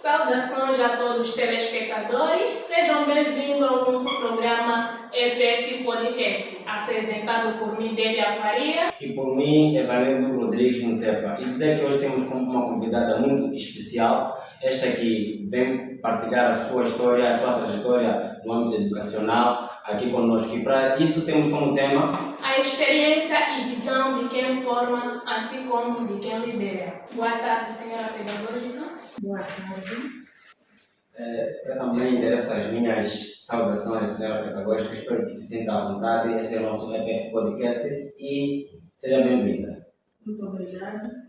Saudações a todos os telespectadores, sejam bem-vindos ao nosso programa EPF Podcast, apresentado por mim, Délia Faria. E por mim, Evanildo Rodrigues Mutepa. E dizer que hoje temos uma convidada muito especial, esta que vem partilhar a sua história, a sua trajetória no âmbito educacional aqui conosco. E para isso temos como tema a experiência e visão de quem forma, assim como de quem lidera. Boa tarde, senhora pedagógica. Boa tarde. Eu também endereço as minhas saudações, senhora pedagógica. Espero que se sinta à vontade. Este é o nosso EPF Podcast e seja bem-vinda. Muito obrigada.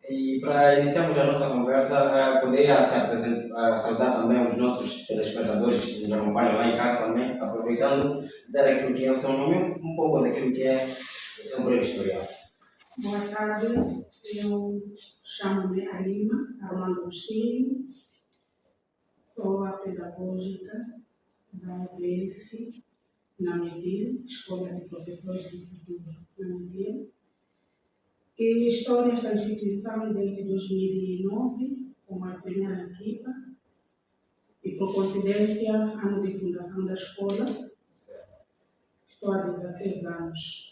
E para iniciarmos a nossa conversa, poderia saudar também os nossos telespectadores que nos acompanham lá em casa também, aproveitando, dizer aquilo que é o seu nome, um pouco daquilo que é o seu breve historial. Boa tarde. Eu chamo-me Alima Armando Agostinho. Sou a pedagógica da EPF na MEDIL, Escola de Professores do Futuro na MEDIL. E estou nesta instituição desde 2009, como a primeira equipa, e por coincidência, ano de fundação da escola. Estou há 16 anos.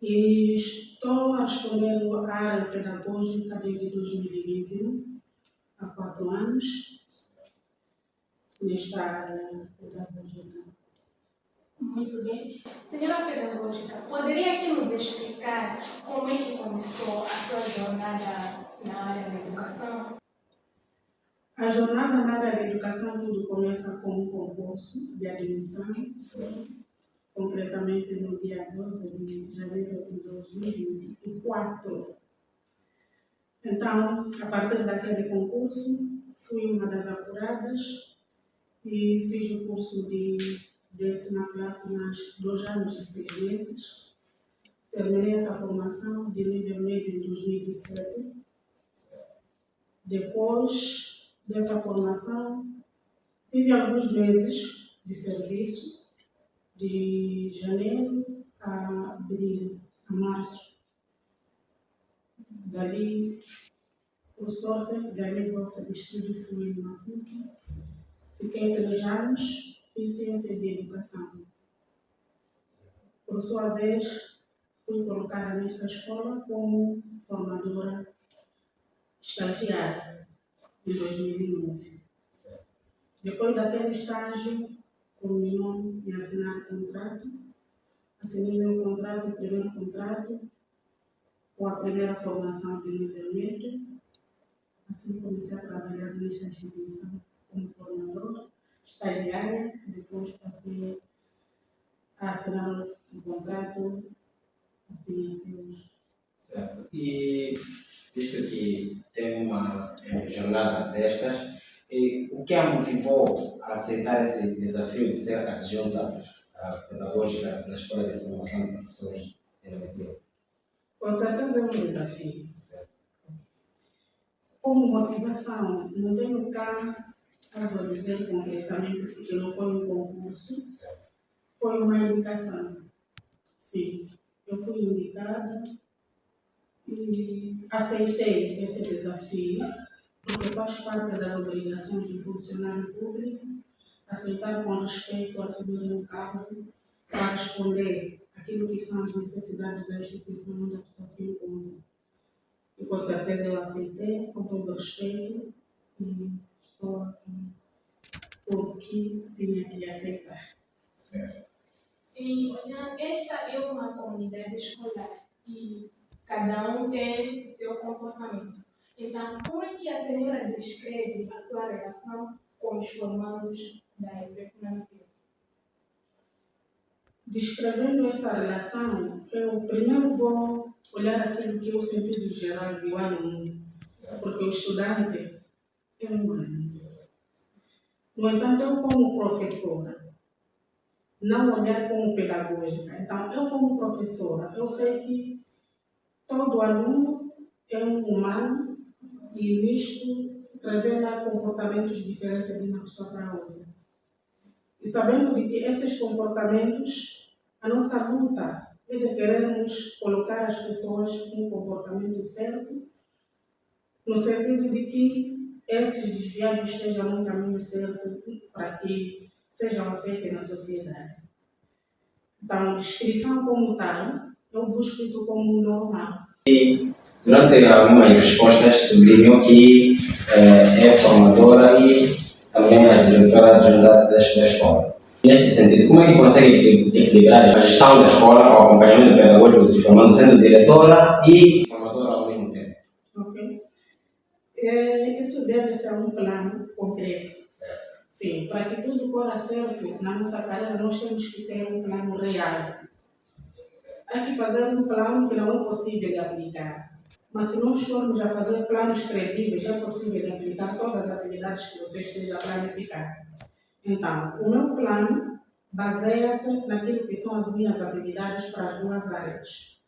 E estou a responder a área pedagógica desde 2021, há 4 anos, nesta área pedagógica. Muito bem. Senhora pedagógica, poderia aqui nos explicar como é que começou a sua jornada na área da educação? A jornada na área da educação tudo começa com um concurso de admissão, concretamente no dia 12 de janeiro de 2024. Então, a partir daquele concurso, fui uma das apuradas e fiz o curso de 10ª classe nas 2 anos e 6 meses. Terminei essa formação de nível médio em 2007. Depois dessa formação, tive alguns meses de serviço, de janeiro a abril, a março. Dali, por sorte, ganhei bolsa de estudo e fui em Maputo. Fiquei 3 anos, fiz ciência de educação. Por sua vez, fui colocada nesta escola como formadora estagiária em 2009. Depois daquele estágio, culminou em assinar contrato. Assinei meu contrato, o primeiro contrato, com a primeira formação de nível médio. Assim comecei a trabalhar nesta instituição como formadora estagiária. Depois passei a assinar o contrato, assim até hoje. Certo. E visto que tem uma jornada destas, o que a motivou a aceitar esse desafio de ser adjunta pedagógica na Escola de Formação de Professores de Nametil? Com certeza é um desafio. Certo. Como motivação, não tenho cá algo a dizer concretamente, porque não foi um concurso, Certo. foi uma indicação. Sim, eu fui indicada e aceitei esse desafio, porque faz parte das obrigações do funcionário público aceitar com respeito, assumir um cargo para responder aquilo que são as necessidades da instituição onde a pessoa se encontra. E com certeza eu aceitei, com todo respeito, e estou aqui porque tinha que aceitar. Certo. E esta é uma comunidade escolar e cada um tem o seu comportamento. Então, como é que a senhora descreve a sua relação com os formandos da EPF Nametil? Descrevendo essa relação, eu primeiro vou olhar aquilo que é o sentido geral do ano 1, porque o estudante é humano. No entanto, eu como professora, não olhar como pedagógica. Então, eu como professora, eu sei que todo aluno é um humano e nisto revela comportamentos diferentes de uma pessoa para outra. E sabendo de que esses comportamentos, a nossa luta é de querermos colocar as pessoas com um comportamento certo, no sentido de que esses desviados estejam no caminho certo para que sejam aceitos na sociedade. Então, descrição como tal, eu busco isso como normal. Durante algumas respostas, sublinhou que é formadora e também a diretora adjunta da escola. Neste sentido, como é que consegue equilibrar a gestão da escola, o acompanhamento pedagógico dos formandos, sendo diretora e formadora ao mesmo tempo? Ok. Isso deve ser um plano concreto. Certo. Sim, para que tudo corra certo na nossa carreira, nós temos que ter um plano real. Há que fazer um plano que não é possível de aplicar. Mas se nós formos a fazer planos credíveis, é possível de aplicar todas as atividades que você esteja a planificar. Então, o meu plano baseia-se naquilo que são as minhas atividades para as duas áreas.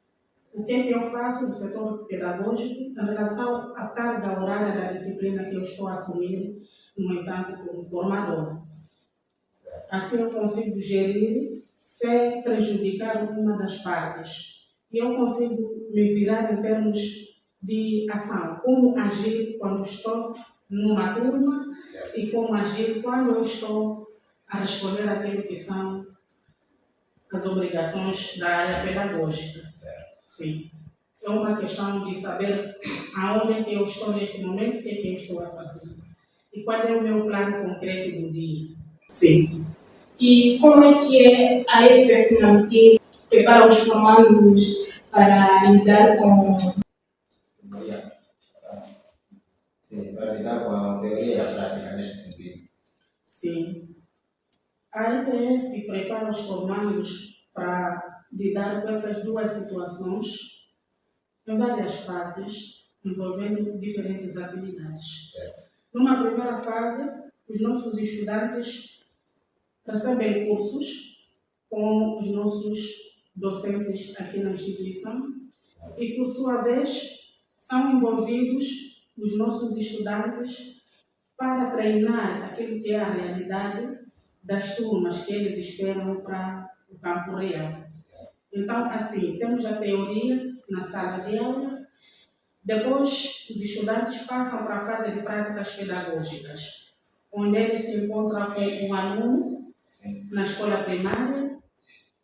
O que é que eu faço no setor pedagógico em relação à carga horária da disciplina que eu estou a assumir, no entanto, como formador. Assim eu consigo gerir sem prejudicar uma das partes. E eu consigo me virar em termos de ação. Como agir quando estou numa turma e como agir quando eu estou a responder aquilo que são as obrigações da área pedagógica. Sim. É uma questão de saber aonde é que eu estou neste momento, o que é que eu estou a fazer. E qual é o meu plano concreto do dia. Sim. E como é que é a EPF que prepara os formandos para lidar com... Sim, para lidar com a teoria e a prática neste sentido. Sim. A EPF prepara os formandos para lidar com essas duas situações em várias fases, envolvendo diferentes atividades. Certo. Numa primeira fase, os nossos estudantes recebem cursos com os nossos docentes aqui na instituição e, por sua vez, são envolvidos os nossos estudantes para treinar aquilo que é a realidade das turmas que eles esperam para o campo real. Então, assim, temos a teoria na sala de aula, depois os estudantes passam para a fase de práticas pedagógicas, onde eles se encontram com o aluno na escola primária,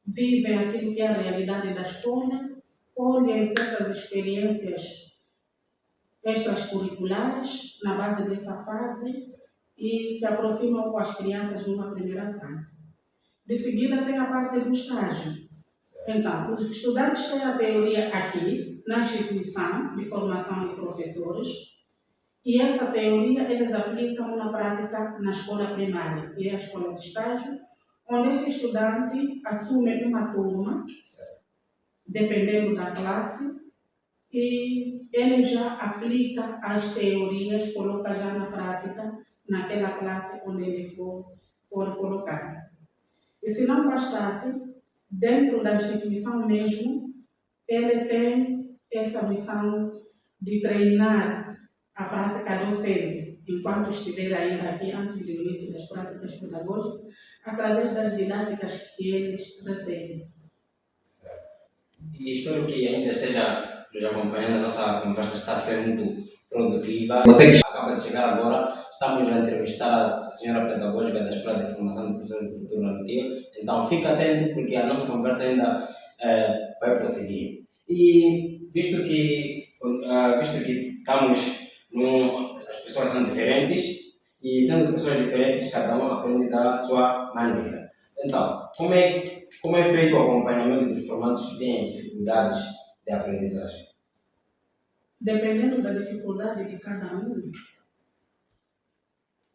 vivem aquilo que é a realidade da escola, colhem certas experiências extracurriculares na base dessa fase e se aproximam com as crianças numa primeira fase. De seguida tem a parte do estágio. Então, os estudantes têm a teoria aqui, na instituição de formação de professores, e essa teoria eles aplicam na prática na escola primária, que é a escola de estágio, onde este estudante assume uma turma, dependendo da classe, e ele já aplica as teorias, coloca já na prática, naquela classe onde ele for colocado. E se não bastasse, dentro da instituição mesmo, ele tem essa missão de treinar a prática docente, enquanto estiver ainda aqui, antes do início das práticas pedagógicas, através das didáticas que eles recebem. Certo. E espero que ainda esteja nos acompanhando. A nossa conversa está a ser muito produtiva. Você que acaba de chegar agora, estamos a entrevistar a senhora pedagógica da Escola de Formação de Professores do Futuro Nativa. Então, fique atento porque a nossa conversa ainda vai prosseguir. E visto que estamos as pessoas são diferentes e sendo pessoas diferentes, cada um aprende da sua maneira. Então, como é feito o acompanhamento dos formandos que têm dificuldades de aprendizagem? Dependendo da dificuldade de cada um,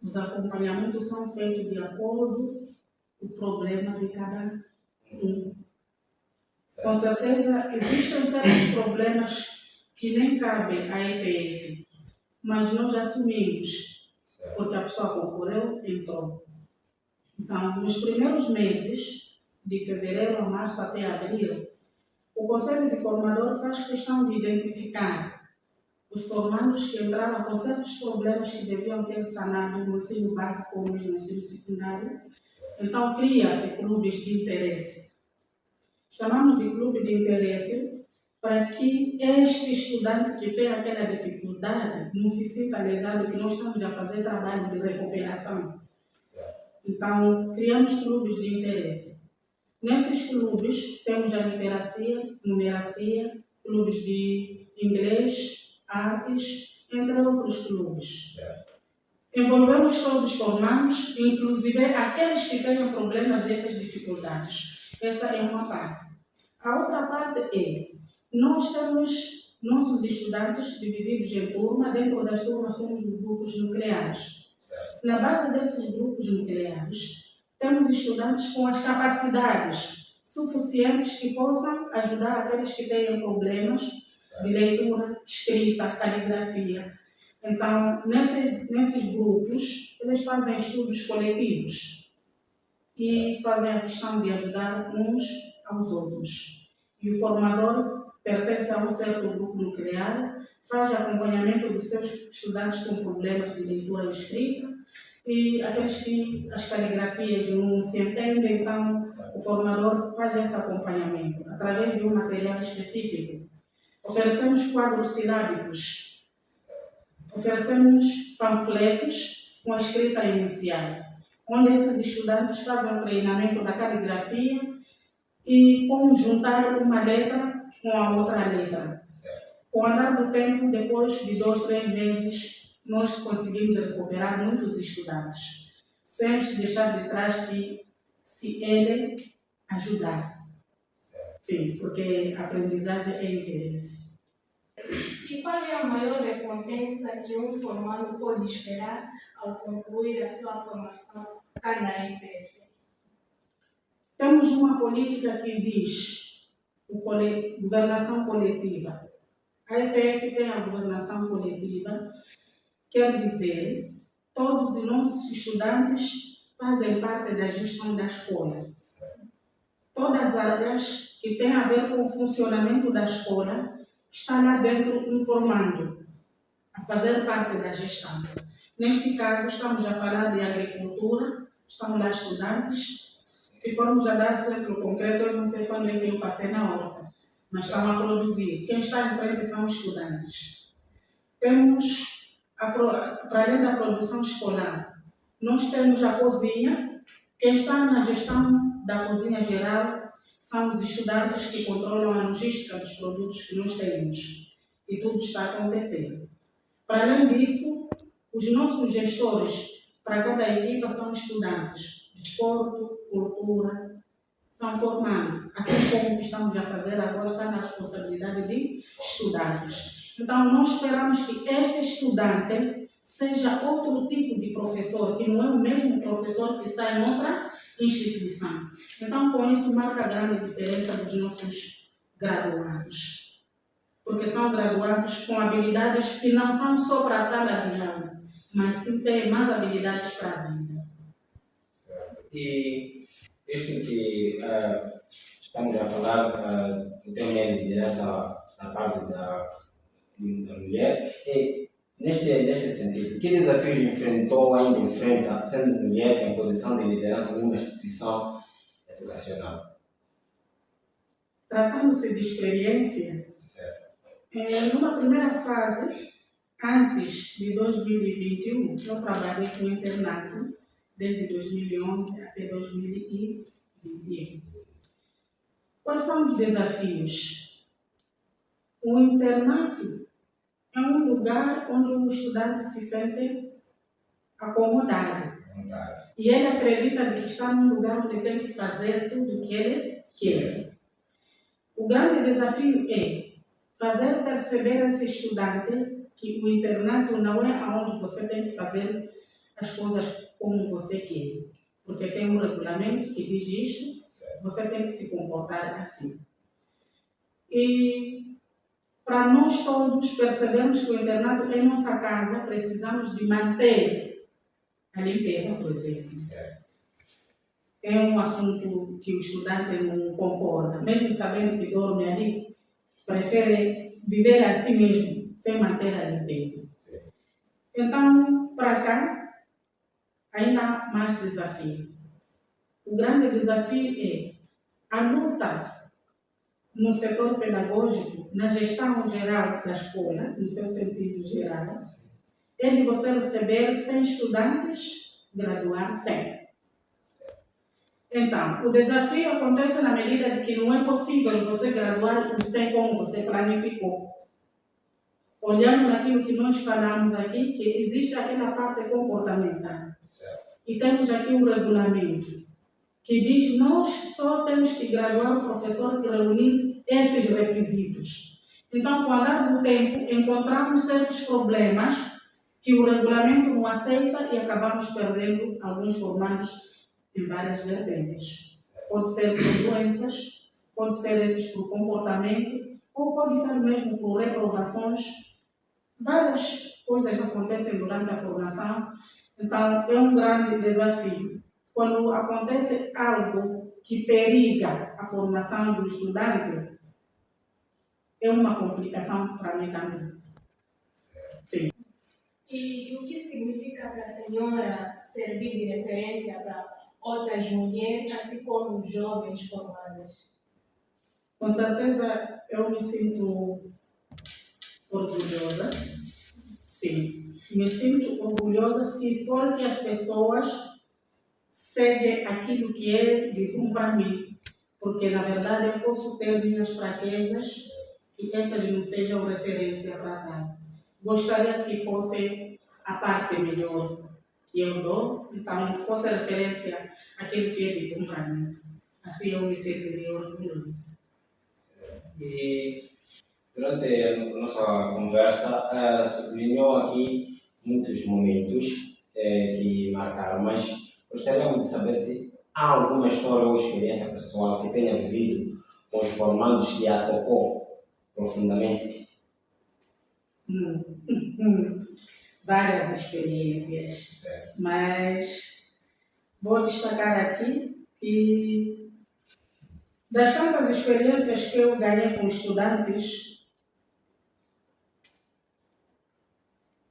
os acompanhamentos são feitos de acordo com o problema de cada um. Com certeza, existem certos problemas que nem cabem à EPF, mas nós assumimos, porque a pessoa concorreu, entrou. Então, nos primeiros meses, de fevereiro a março até abril, o Conselho de Formador faz questão de identificar os formandos que entraram com certos problemas que deviam ter sanado no ensino básico ou no ensino secundário. Então, cria-se clubes de interesse. Chamamos de clube de interesse para que este estudante que tem aquela dificuldade não se sinta lesado, que nós estamos a fazer trabalho de recuperação. Então, criamos clubes de interesse. Nesses clubes, temos a literacia, numeracia, clubes de inglês, artes, entre outros clubes. Envolvemos todos, formamos, inclusive aqueles que tenham problemas dessas dificuldades. Essa é uma parte. A outra parte é, nós temos nossos estudantes divididos em turma, dentro das turmas temos grupos nucleares. Na base desses grupos nucleares, temos estudantes com as capacidades suficientes que possam ajudar aqueles que tenham problemas de leitura, escrita, caligrafia. Então, nesses grupos, eles fazem estudos coletivos e fazem a questão de ajudar uns aos outros. E o formador pertence a um certo grupo nuclear, faz acompanhamento dos seus estudantes com problemas de leitura e escrita, e aqueles que as caligrafias não se entendem, então o formador faz esse acompanhamento através de um material específico. Oferecemos quadros silábicos, oferecemos panfletos com a escrita inicial, onde esses estudantes fazem o treinamento da caligrafia e como juntar uma letra com a outra letra. Com o andar do tempo, depois de 2, 3 meses, nós conseguimos recuperar muitos estudantes, sem deixar de trás que se ele ajudar. Sim, porque a aprendizagem é interesse. E qual é a maior recompensa que um formando pode esperar ao concluir a sua formação cá na IPF? Temos uma política que diz governação coletiva. A IPF tem a governação coletiva, quer dizer, todos os nossos estudantes fazem parte da gestão da escola. Todas as áreas que têm a ver com o funcionamento da escola estão lá dentro informando, a fazer parte da gestão. Neste caso, estamos a falar de agricultura, estão lá estudantes. Se formos a dar exemplo concreto, eu não sei quando é que eu passei na horta, mas estão a produzir. Quem está em frente são os estudantes. Temos, para além da produção escolar, nós temos a cozinha. Quem está na gestão da cozinha geral são os estudantes que controlam a logística dos produtos que nós temos. E tudo está acontecendo. Para além disso, os nossos gestores para cada equipa são estudantes de desporto, cultura, são formados. Assim como estamos a fazer agora, está na responsabilidade de estudantes. Então, nós esperamos que este estudante seja outro tipo de professor, que não é o mesmo professor que sai em outra instituição. Então, com isso, marca a grande diferença dos nossos graduados. Porque são graduados com habilidades que não são só para a sala de aula, mas sim têm mais habilidades para a vida. Certo. E visto que estamos a falar do tema de liderança na parte da mulher, e neste sentido, que desafios enfrentou ou ainda enfrenta sendo mulher em posição de liderança numa instituição educacional? Tratando-se de experiência, Certo. numa primeira fase, antes de 2021, eu trabalhei com o internato desde 2011 até 2021. Quais são os desafios? O internato é um lugar onde o estudante se sente acomodado. E ele acredita que está num lugar onde tem que fazer tudo o que ele quer. O grande desafio é fazer perceber a esse estudante que o internato não é onde você tem que fazer as coisas como você quer. Porque tem um regulamento que diz isto, você tem que se comportar assim. E para nós todos percebermos que o internato é nossa casa, precisamos de manter a limpeza, por exemplo. É um assunto que o estudante não concorda, mesmo sabendo que dorme ali, prefere viver assim mesmo, sem manter a limpeza. Então, para cá, ainda há mais desafio. O grande desafio é a luta no setor pedagógico, na gestão geral da escola, no seu sentido geral, é de você receber 100 estudantes, graduar 100. Então, o desafio acontece na medida de que não é possível você graduar os 100 como você planificou. Olhando naquilo que nós falamos aqui, que existe aquela parte comportamental. E temos aqui um regulamento que diz que nós só temos que graduar o professor que reunir esses requisitos. Então, com o andar do tempo, encontramos certos problemas que o regulamento não aceita e acabamos perdendo alguns formandos em várias vertentes. Pode ser por doenças, pode ser esses por comportamento, ou pode ser mesmo por reprovações. Várias coisas acontecem durante a formação, então é um grande desafio. Quando acontece algo que periga a formação do estudante, é uma complicação para mim também. Sim. E o que significa para a senhora servir de referência para outras mulheres, assim como jovens formadas? Com certeza eu me sinto orgulhosa. Sim, me sinto orgulhosa se for que as pessoas seguem aquilo que é de bom para mim. Porque, na verdade, eu posso ter minhas fraquezas e essas não sejam referência para dar. Gostaria que fosse a parte melhor que eu dou, então fosse referência àquilo que é de bom para mim. Assim eu me sentiria orgulhosa. E durante a nossa conversa, sublinhou aqui muitos momentos que marcaram, mas gostaríamos de saber se há alguma história ou experiência pessoal que tenha vivido com os formandos que a tocou profundamente. Várias experiências, mas vou destacar aqui que das tantas experiências que eu ganhei com estudantes,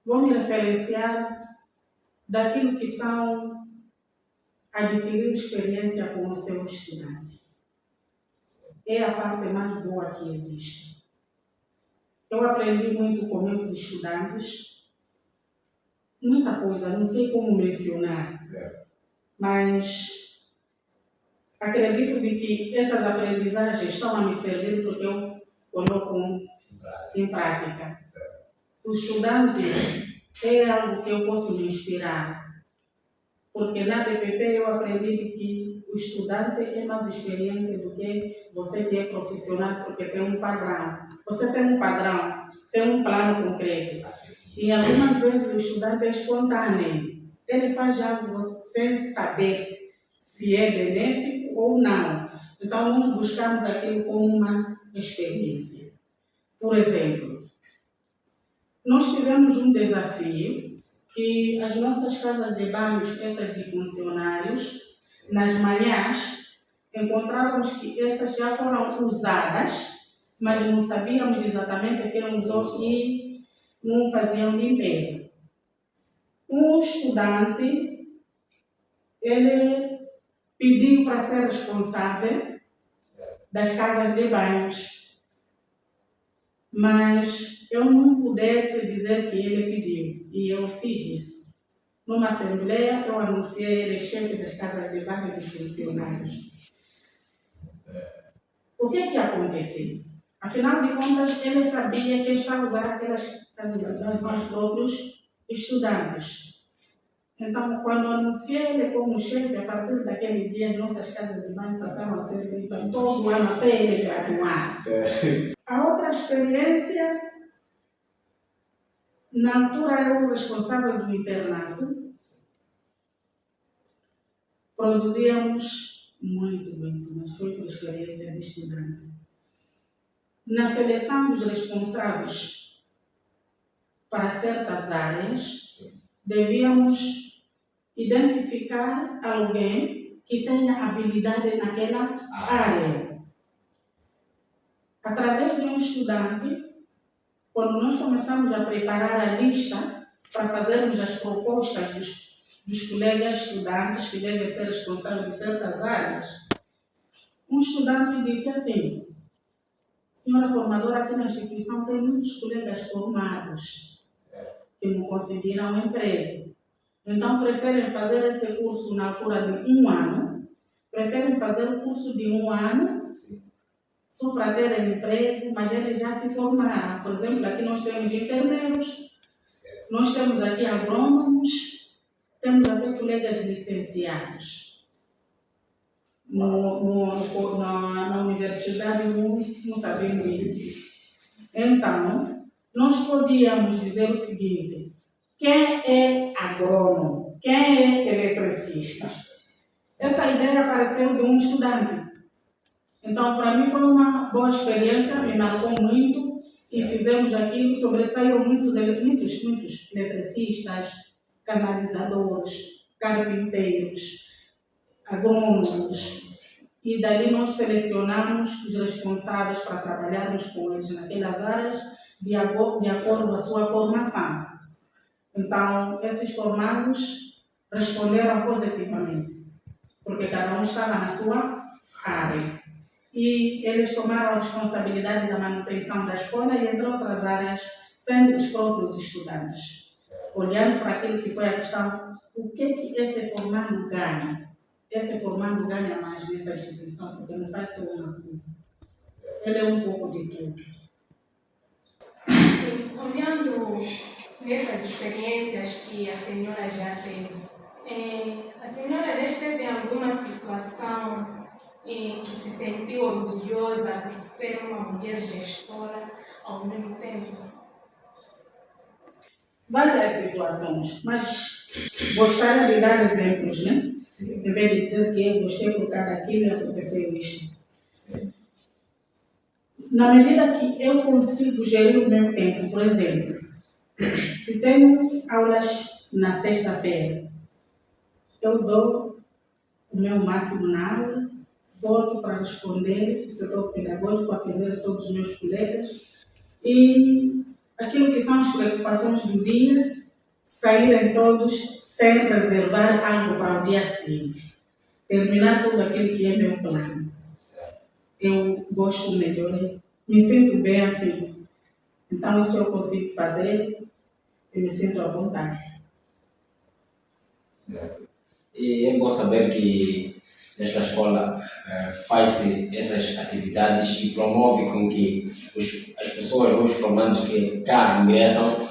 vou me referenciar daquilo que são adquirir experiência com o seu estudante. É a parte mais boa que existe. Eu aprendi muito com meus estudantes, muita coisa, não sei como mencionar, mas acredito de que essas aprendizagens estão a me servir porque eu coloco em prática. O estudante é algo que eu posso me inspirar, porque na DPP eu aprendi que o estudante é mais experiente do que você que é profissional, porque tem um padrão. Você tem um padrão, tem um plano concreto. E algumas vezes o estudante é espontâneo. Ele faz algo sem saber se é benéfico ou não. Então nós buscamos aquilo como uma experiência. Por exemplo, nós tivemos um desafio que as nossas casas de banhos, essas de funcionários, nas manhãs, encontrávamos que essas já foram usadas, mas não sabíamos exatamente quem usou e não faziam limpeza. Um estudante, ele pediu para ser responsável das casas de banhos, mas eu não pudesse dizer que ele pediu, e eu fiz isso. Numa assembleia, eu anunciei ele chefe das casas de banho dos funcionários. O que aconteceu? Afinal de contas, ele sabia que estava a usar aquelas casas de banho são os próprios estudantes. Então, quando anunciei ele como chefe, a partir daquele dia, as nossas casas de banho passaram a ser limpas todo o ano até ele graduar. A outra experiência, na altura eu era responsável do internato, produzíamos muito, mas foi por experiência de estudante. Na seleção dos responsáveis para certas áreas, devíamos identificar alguém que tenha habilidade naquela área. Através de um estudante, quando nós começamos a preparar a lista para fazermos as propostas dos colegas estudantes que devem ser responsáveis de certas áreas, um estudante disse assim: Senhora formadora, aqui na instituição tem muitos colegas formados que não conseguiram emprego. Então, preferem fazer esse curso na altura de 1 ano, preferem fazer o curso de 1 ano, só para terem emprego, mas eles já se formaram. Por exemplo, aqui nós temos enfermeiros, nós temos aqui agrônomos, temos até colegas licenciados. Na universidade não sabemos isso. Então, nós podíamos dizer o seguinte: quem é agrônomo? Quem é eletricista? Essa ideia apareceu de um estudante. Então, para mim foi uma boa experiência, me marcou muito e fizemos aquilo, sobressaíram muitos eletricistas, canalizadores, carpinteiros, agrônomos, e dali nós selecionamos os responsáveis para trabalharmos com eles naquelas áreas de acordo com a sua formação. Então, esses formados responderam positivamente, porque cada um estava na sua área. E eles tomaram a responsabilidade da manutenção da escola e entre outras áreas, sendo os próprios estudantes. Olhando para aquilo que foi a questão, o que esse formado ganha? Esse formado ganha mais nessa instituição, porque não faz só uma coisa. Ele é um pouco de tudo. Sim, olhando nessas experiências que a senhora já teve, a senhora já esteve em alguma situação em que se sentiu orgulhosa por ser uma mulher gestora ao mesmo tempo? Várias situações, mas gostaria de dar exemplos, né? Sim. Em vez de dizer que eu gostei por causa daquilo e aconteceu isto. Sim. Na medida que eu consigo gerir o meu tempo, por exemplo, se tenho aulas na sexta-feira, eu dou o meu máximo na aula, volto para responder o setor pedagógico, atender todos os meus colegas e aquilo que são as preocupações do dia, saírem todos sem reservar algo para o dia seguinte. Terminar tudo aquilo que é meu plano. Eu gosto melhor, me sinto bem assim. Então, isso eu consigo fazer, eu me sinto à vontade. Certo. E é bom saber que nesta escola faz-se essas atividades e promove com que as pessoas, os formandos que cá ingressam,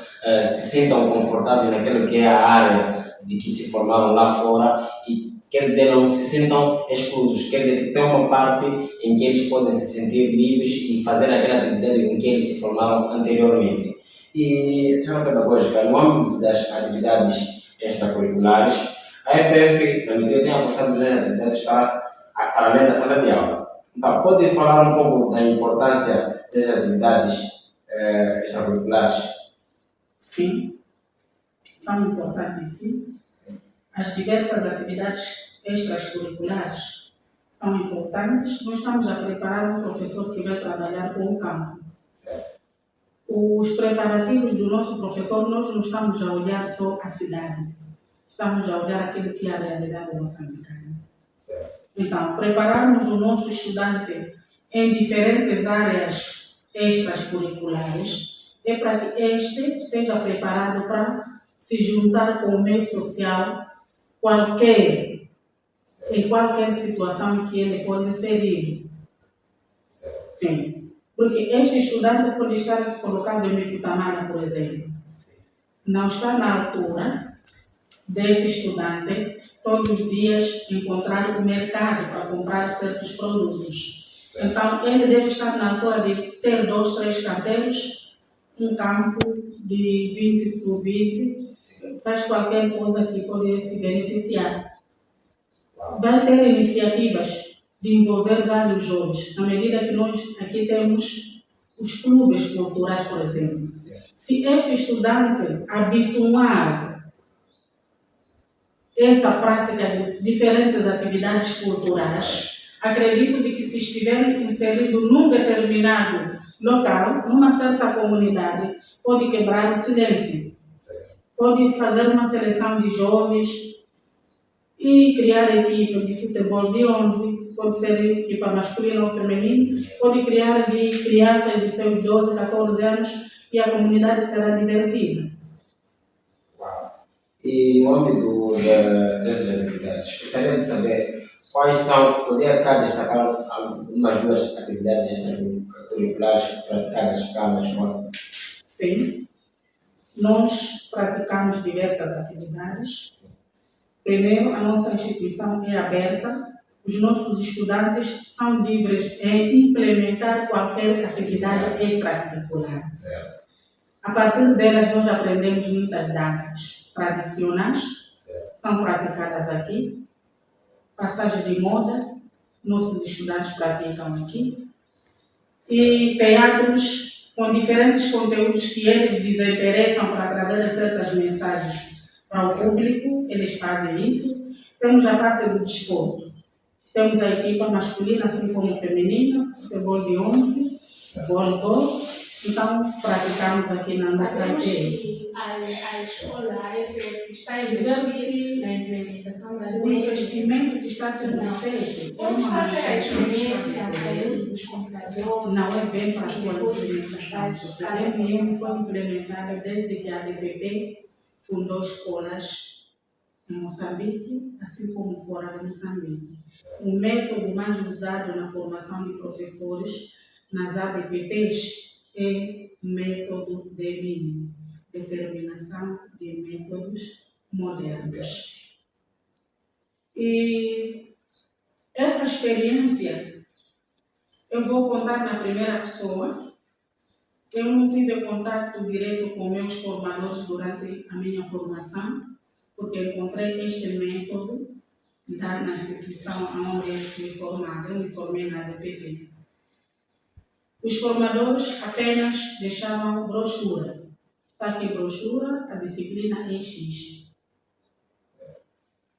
se sintam confortáveis naquilo que é a área de que se formaram lá fora e, quer dizer, não se sintam exclusos. Quer dizer, que tem uma parte em que eles podem se sentir livres e fazer aquela atividade com que eles se formaram anteriormente. E, senhora pedagógica, no âmbito das atividades extracurriculares, a EPF, na medida que tem apostado nas atividades para além da sala de aula. Então, pode falar um pouco da importância dessas atividades extracurriculares? Sim, são importantes, sim. As diversas atividades extracurriculares são importantes. Nós estamos a preparar um professor que vai trabalhar com o campo. Certo. Os preparativos do nosso professor, nós não estamos a olhar só a cidade. Estamos a olhar aquilo que é a realidade moçambicana. Então, prepararmos o nosso estudante em diferentes áreas extracurriculares é para que este esteja preparado para se juntar com o meio social em qualquer situação que ele for inserir. Sim. Porque este estudante pode estar colocado em Micutamana, por exemplo. Não está na altura deste estudante todos os dias encontrar o mercado para comprar certos produtos. Certo. Então, ele deve estar na altura de ter 2, 3 canteiros, um campo de 20 por 20, faz qualquer coisa que pode se beneficiar. Vai ter iniciativas de envolver vários jovens, na medida que nós aqui temos os clubes culturais, por exemplo. Certo. Se este estudante habituar essa prática de diferentes atividades culturais, acredito que se estiver inserido num determinado local, numa certa comunidade, pode quebrar o silêncio, pode fazer uma seleção de jovens e criar equipe de futebol de 11, pode ser equipa masculina ou feminina, pode criar de crianças dos seus 12, 14 anos e a comunidade será divertida. E no âmbito dessas atividades, gostaria de saber quais são, poderia cá destacar umas duas atividades extracurriculares praticadas cá na escola? Sim, nós praticamos diversas atividades. Primeiro, a nossa instituição é aberta, os nossos estudantes são livres em implementar qualquer atividade extracurricular. Certo. A partir delas, nós aprendemos muitas danças tradicionais, são praticadas aqui, passagem de moda, nossos estudantes praticam aqui, e teatros com diferentes conteúdos que eles desinteressam para trazer certas mensagens para o público, eles fazem isso. Temos a parte do desporto, temos a equipa masculina, assim como feminina, futebol de 11, voleibol. Então, praticamos aqui na nossa equipe. A escola, a ETF, está a investir na implementação da lei. O investimento que está sendo feito é uma experiência dos computadores. não é bem para a sua implementação. Porque a DPM foi implementada desde que a DPP fundou escolas em Moçambique, assim como fora de Moçambique. O método mais usado na formação de professores nas ADPPs é método de MIN, determinação de métodos modernos. E essa experiência eu vou contar na primeira pessoa. Eu não tive contato direto com meus formadores durante a minha formação, porque encontrei este método na instituição onde eu fui formada. Eu me formei na DPP. Os formadores apenas deixavam brochura. Está aqui brochura, a disciplina é X.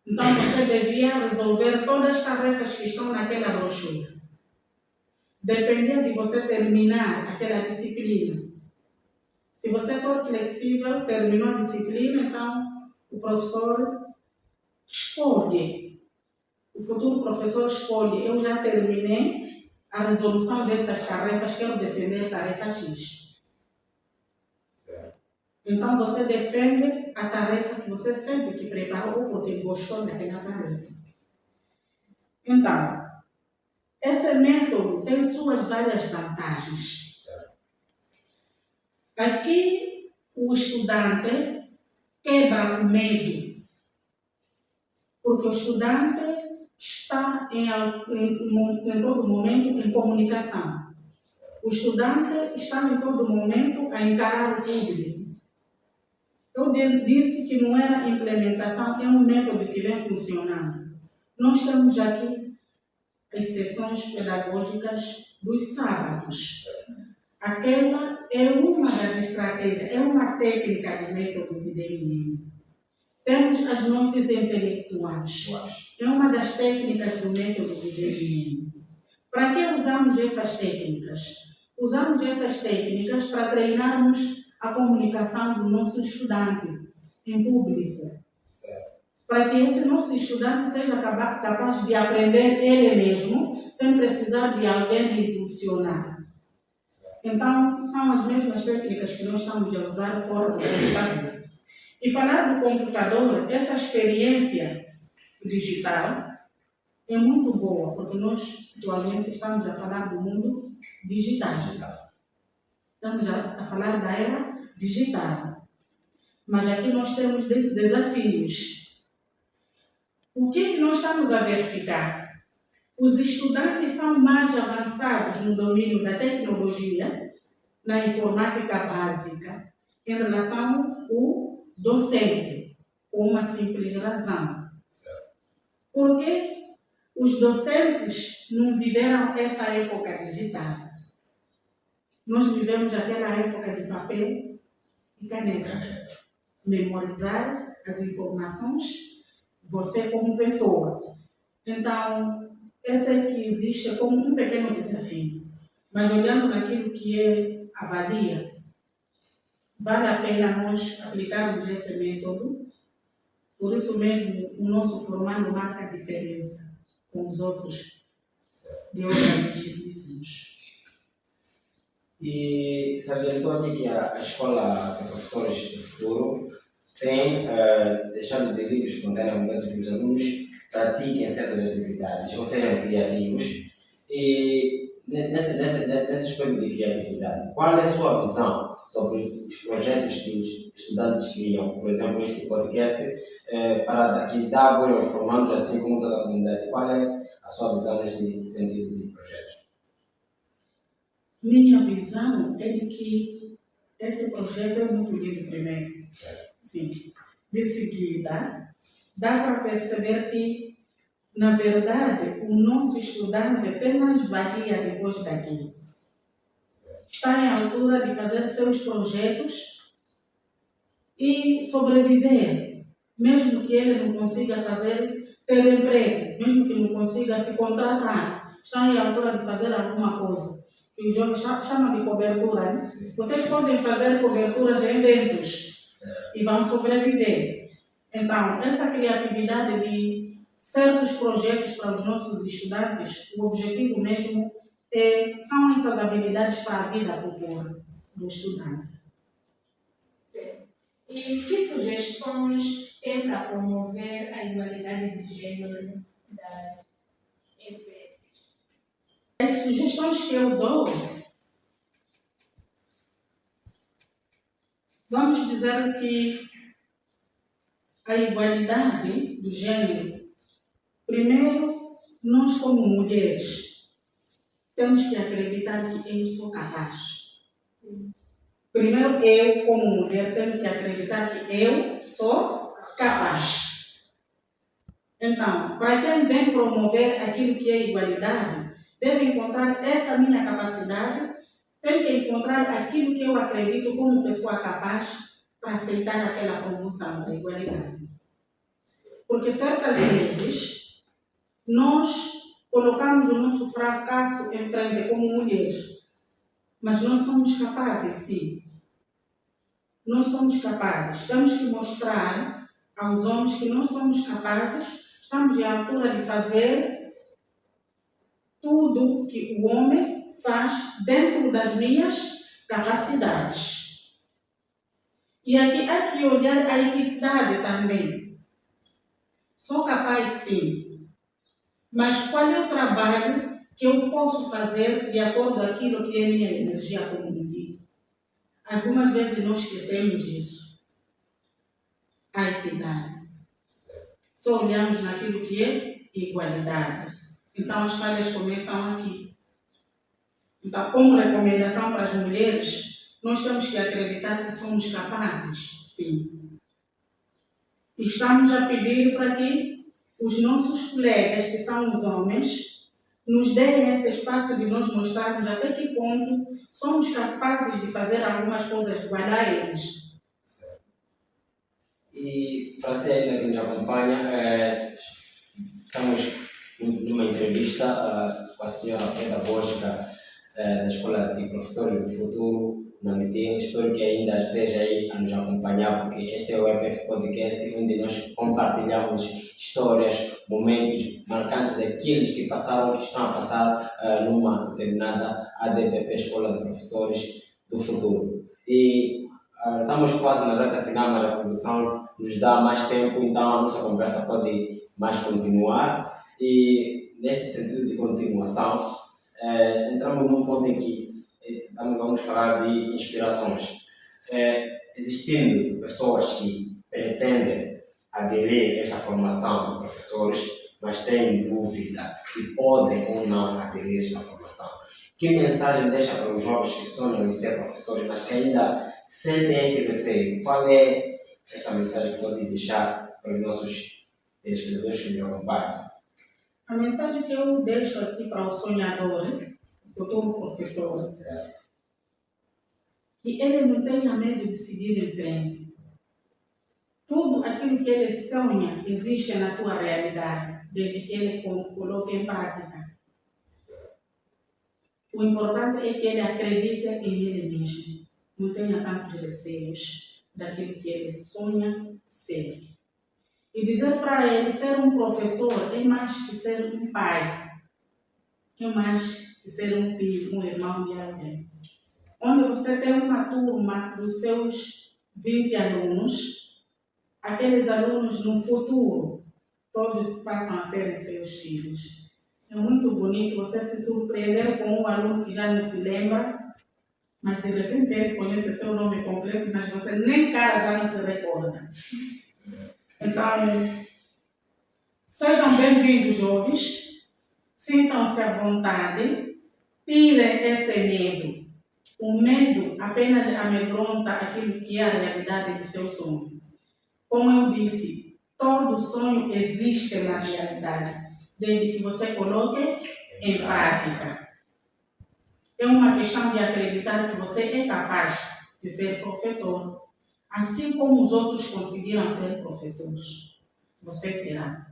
Então você devia resolver todas as tarefas que estão naquela brochura. Dependia de você terminar aquela disciplina. Se você for flexível, terminou a disciplina, então o professor escolhe. O futuro professor escolhe. Eu já terminei a resolução dessas tarefas, quero defender tarefa X. Certo. Então você defende a tarefa que você sente que preparou porque gostou daquela tarefa. Então, esse método tem suas várias vantagens. Certo. Aqui o estudante quebra o medo, porque o estudante está em todo momento em comunicação. O estudante está em todo momento a encarar o público. Eu disse que não era implementação, é um método que vem funcionando. Nós temos aqui as sessões pedagógicas dos sábados. Aquela é uma das estratégias, é uma técnica do método de DMM. Temos as noites intelectuais. É uma das técnicas do método de DMM. Para que usamos essas técnicas? Usamos essas técnicas para treinarmos a comunicação do nosso estudante em público. Para que esse nosso estudante seja capaz de aprender ele mesmo, sem precisar de alguém de impulsionar. Então, são as mesmas técnicas que nós estamos a usar fora do computador. E falar do computador, essa experiência digital é muito boa, porque nós atualmente estamos a falar do mundo digital. Estamos a falar da era digital. Mas aqui nós temos desafios. O que é que nós estamos a verificar? Os estudantes são mais avançados no domínio da tecnologia, na informática básica, em relação ao docente, por uma simples razão. Porque os docentes não viveram essa época digital. Nós vivemos aquela época de papel e caneta. Memorizar as informações, você como pessoa. Então, essa é que existe como um pequeno desafio. Mas olhando naquilo que é a valia, vale a pena nós aplicarmos esse método Por isso mesmo, o nosso formando marca a diferença com os outros de outras instituições. E salientou aqui que a Escola de Professores do Futuro tem deixado de livre espontaneamente que os alunos pratiquem certas atividades, ou sejam criativos. E nesse aspecto de criatividade, qual é a sua visão sobre os projetos que os estudantes criam? Por exemplo, este podcast para que dá apoio aos formandos, assim como toda a comunidade. Qual é a sua visão neste sentido de projetos? Minha visão é de que esse projeto é muito lindo primeiro. Certo. Sim. De seguida, dá para perceber que, na verdade, o nosso estudante tem mais valia depois daquilo. Está em altura de fazer seus projetos e sobreviver, mesmo que ele não consiga ter emprego, mesmo que não consiga se contratar, está em altura de fazer alguma coisa. Que os jovens chamam de cobertura, né? Vocês podem fazer coberturas em eventos e vão sobreviver. Então, essa criatividade de certos projetos para os nossos estudantes, o objetivo mesmo são essas habilidades para a vida futura do estudante. Certo. E que sugestões tem para promover a igualdade de gênero das empresas? As sugestões que eu dou, vamos dizer que a igualdade do gênero, primeiro, nós como mulheres, temos que acreditar que eu sou capaz. Primeiro, eu como mulher tenho que acreditar que eu sou capaz. Então, para quem vem promover aquilo que é igualdade, deve encontrar essa minha capacidade, tem que encontrar aquilo que eu acredito como pessoa capaz para aceitar aquela promoção da igualdade. Porque certas vezes nós colocamos o nosso fracasso em frente como mulheres, mas nós somos capazes, sim. Nós somos capazes. Temos que mostrar aos homens que nós somos capazes, estamos à altura de fazer tudo que o homem faz dentro das minhas capacidades. E aqui há que olhar a equidade também. Sou capaz, sim. Mas qual é o trabalho que eu posso fazer de acordo com aquilo que é minha energia como mulher? Algumas vezes nós esquecemos disso. A equidade. Só olhamos naquilo que é igualdade. Então, as falhas começam aqui. Então, como recomendação para as mulheres, nós temos que acreditar que somos capazes, sim. E estamos a pedir para que os nossos colegas, que são os homens, nos deem esse espaço de nós mostrarmos até que ponto somos capazes de fazer algumas coisas igual a eles. E para você ainda que nos acompanha, estamos numa entrevista com a senhora pedagógica da Escola de Professores do Futuro, na MITIM. Espero que ainda esteja aí a nos acompanhar, porque este é o EPF Podcast, onde nós compartilhamos histórias, momentos marcantes daqueles que passaram, que estão a passar numa determinada ADPP, Escola de Professores do Futuro. E estamos quase na reta final, mas a produção nos dá mais tempo, então a nossa conversa pode mais continuar. E neste sentido de continuação, entramos num ponto em que vamos falar de inspirações. Existindo pessoas que pretendem aderir a esta formação de professores, mas têm dúvida se podem ou não aderir a esta formação. Que mensagem deixa para os jovens que sonham em ser professores, mas que ainda sentem esse receio? Qual é esta mensagem que pode deixar para os nossos telespectadores que nos acompanham? A mensagem que eu deixo aqui para o sonhador, o futuro professor, que ele não tenha medo de seguir em frente. Tudo aquilo que ele sonha existe na sua realidade, desde que ele coloque em prática. O importante é que ele acredite em ele mesmo. Não tenha tantos receios daquilo que ele sonha ser. E dizer para ele ser um professor é mais que ser um pai, é mais que ser um tio, um irmão de alguém. Onde você tem uma turma dos seus 20 alunos, aqueles alunos no futuro, todos passam a serem seus filhos. É muito bonito você se surpreender com um aluno que já não se lembra, mas de repente ele conhece seu nome completo, mas você nem cara já não se recorda. Então, sejam bem-vindos, jovens, sintam-se à vontade, tirem esse medo. O medo apenas amedronta aquilo que é a realidade do seu sonho. Como eu disse, todo sonho existe na realidade, desde que você coloque em prática. É uma questão de acreditar que você é capaz de ser professor. Assim como os outros conseguiram ser professores, você será.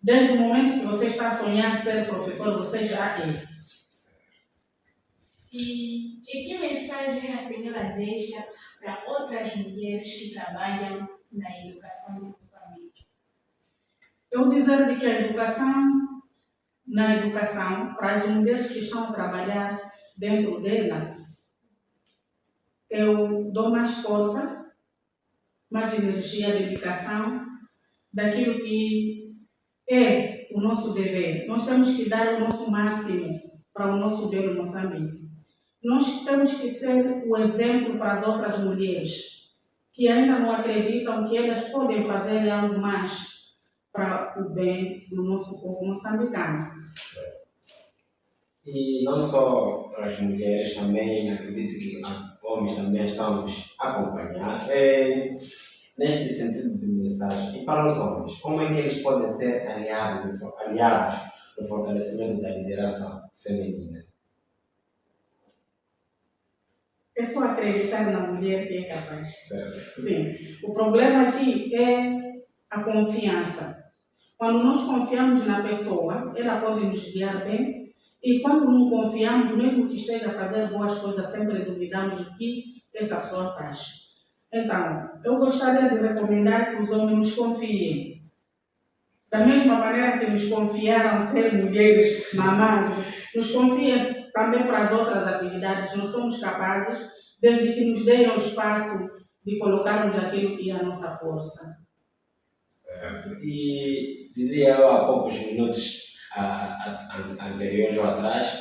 Desde o momento que você está a sonhar ser professor, você já é. E que mensagem a senhora deixa para outras mulheres que trabalham na educação de Moçambique? Eu dizer de que na educação, para as mulheres que estão a trabalhar dentro dela, eu dou mais força, mais energia, dedicação, daquilo que é o nosso dever. Nós temos que dar o nosso máximo para o nosso belo Moçambique. Nós temos que ser o exemplo para as outras mulheres que ainda não acreditam que elas podem fazer algo mais para o bem do nosso povo moçambicano. E não só para as mulheres, também acredito que homens também estamos a acompanhar. Neste sentido de mensagem, e para os homens, como é que eles podem ser aliados no fortalecimento da liderança feminina? É só acreditar na mulher que é capaz. Certo. Sim. O problema aqui é a confiança. Quando nós confiamos na pessoa, ela pode nos guiar bem. E quando não confiamos, mesmo que esteja a fazer boas coisas, sempre duvidamos do que essa pessoa faz. Então, eu gostaria de recomendar que os homens nos confiem. Da mesma maneira que nos confiaram ser mulheres, mamães, nos confiem também para as outras atividades. Nós somos capazes, desde que nos deem o espaço de colocarmos aquilo que é a nossa força. Certo. E dizia eu há poucos minutos anteriores ou atrás,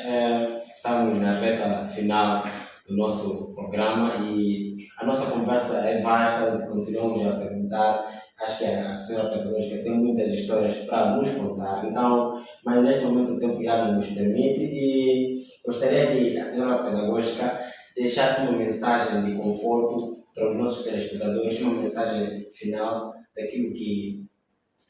estamos na reta final do nosso programa e a nossa conversa é vasta, continuamos a perguntar. Acho que a senhora pedagógica tem muitas histórias para nos contar, então, mas neste momento o tempo já não nos permite e gostaria que a senhora pedagógica deixasse uma mensagem de conforto para os nossos telespectadores, uma mensagem final daquilo que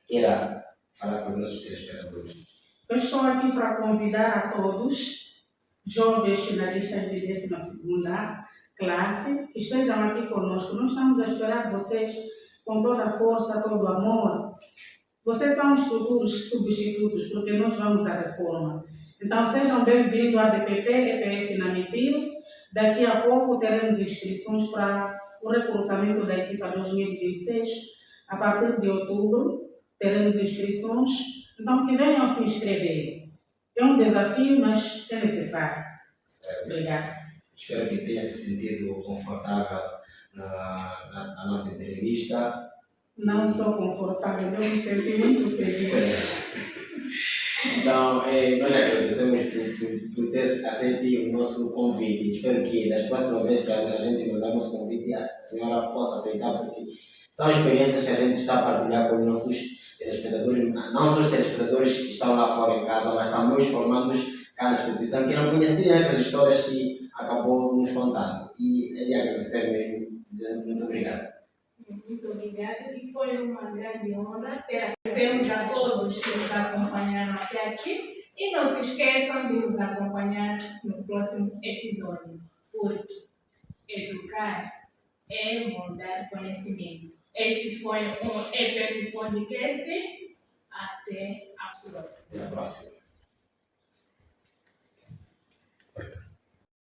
queira falar para os nossos telespectadores. Eu estou aqui para convidar a todos, jovens finalistas de 12ª classe, que estejam aqui conosco. Nós estamos a esperar vocês com toda a força, todo o amor. Vocês são os futuros substitutos, porque nós vamos à reforma. Então, sejam bem-vindos à DPP, EPF na Mitil. Daqui a pouco teremos inscrições para o recrutamento da equipa 2026. A partir de outubro, teremos inscrições. Então, que venham se inscrever. É um desafio, mas é necessário. Certo. Obrigada. Espero que tenha se sentido confortável na nossa entrevista. Não sou confortável, eu me senti muito feliz. Então, nós agradecemos por ter aceito o nosso convite. Espero que das próximas vezes que a gente mandar o nosso convite, a senhora possa aceitar, porque são experiências que a gente está a partilhar com os nossos telespectadores, não só os telespectadores que estão lá fora em casa, mas também os formandos cá na instituição, que não conheciam essas histórias que acabou nos contando. E é de agradecer mesmo, dizendo muito obrigado. Muito obrigada e foi uma grande honra ter agradecemos a todos que nos acompanharam até aqui e não se esqueçam de nos acompanhar no próximo episódio, porque educar é moldar conhecimento. Este foi um EPF Podcast. Até a próxima. Até a próxima.